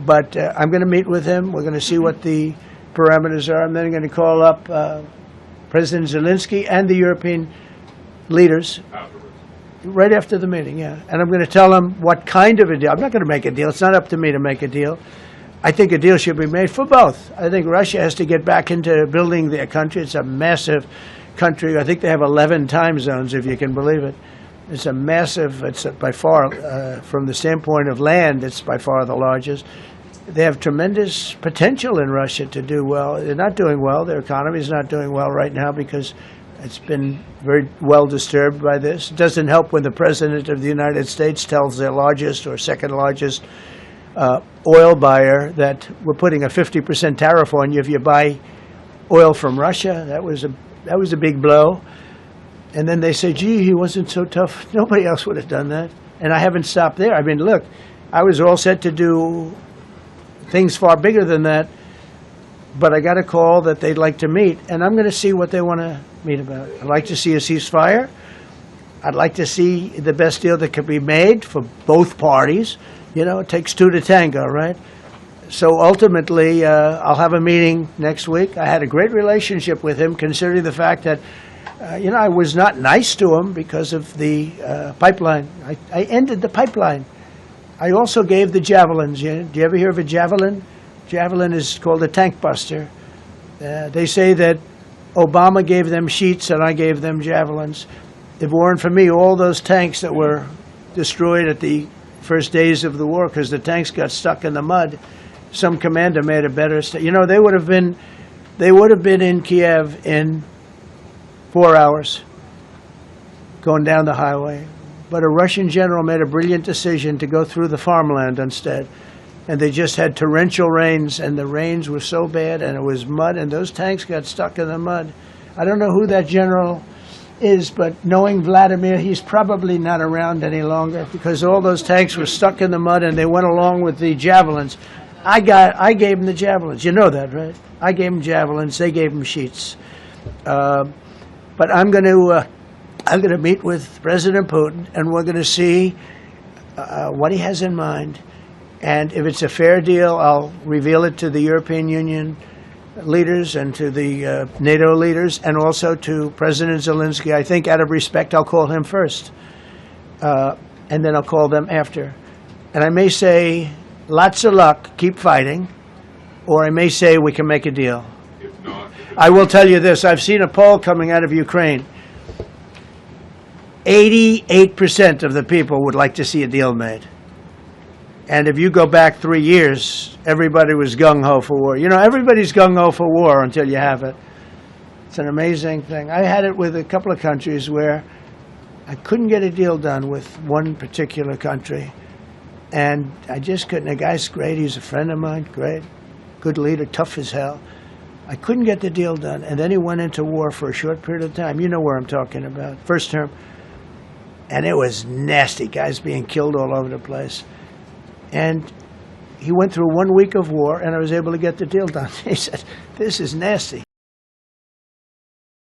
But I'm going to meet with him. We're going to see what the parameters are. I'm then going to call up President Zelensky and the European leaders right after the meeting, yeah. And I'm going to tell them what kind of a deal. I'm not going to make a deal. It's not up to me to make a deal. I think a deal should be made for both. I think Russia has to get back into building their country. It's a massive country. I think they have 11 time zones, if you can believe it. It's a massive, it's by far, from the standpoint of land, it's by far the largest. They have tremendous potential in Russia to do well. They're not doing well. Their economy is not doing well right now because it's been very well disturbed by this. It doesn't help when the President of the United States tells their largest or second largest oil buyer that we're putting a 50% tariff on you if you buy oil from Russia. That was a big blow. And then they say, gee, he wasn't so tough. Nobody else would have done that. And I haven't stopped there. I mean, look, I was all set to do things far bigger than that, but I got a call that they'd like to meet, and I'm going to see what they want to meet about. I'd like to see a ceasefire. I'd like to see the best deal that could be made for both parties. You know, it takes two to tango, right? So ultimately, I'll have a meeting next week. I had a great relationship with him, considering the fact that, I was not nice to him because of the pipeline. I ended the pipeline. I also gave the javelins. Do you ever hear of a javelin? Javelin is called a tank buster. They say that Obama gave them sheets and I gave them javelins. If it weren't for me, all those tanks that were destroyed at the first days of the war because the tanks got stuck in the mud, some commander made a better they would have been in Kiev in 4 hours going down the highway. But a Russian general made a brilliant decision to go through the farmland instead. And they just had torrential rains, and the rains were so bad, and it was mud, and those tanks got stuck in the mud. I don't know who that general is, but knowing Vladimir, he's probably not around any longer because all those tanks were stuck in the mud, and they went along with the javelins. I gave them the javelins. You know that, right? I gave them javelins. They gave them sheets. But I'm going to meet with President Putin, and we're going to see what he has in mind. And if it's a fair deal, I'll reveal it to the European Union leaders and to the NATO leaders and also to President Zelensky. I think out of respect, I'll call him first. And then I'll call them after. And I may say, lots of luck, keep fighting. Or I may say, we can make a deal. If not, I will tell you this. I've seen a poll coming out of Ukraine. 88% of the people would like to see a deal made. And if you go back 3 years, everybody was gung-ho for war. Everybody's gung-ho for war until you have it. It's an amazing thing. I had it with a couple of countries where I couldn't get a deal done with one particular country. And I just couldn't. The guy's great. He's a friend of mine. Great. Good leader. Tough as hell. I couldn't get the deal done. And then he went into war for a short period of time. You know where I'm talking about. First term. And it was nasty. Guys being killed all over the place. And he went through 1 week of war, and I was able to get the deal done. He said, this is nasty.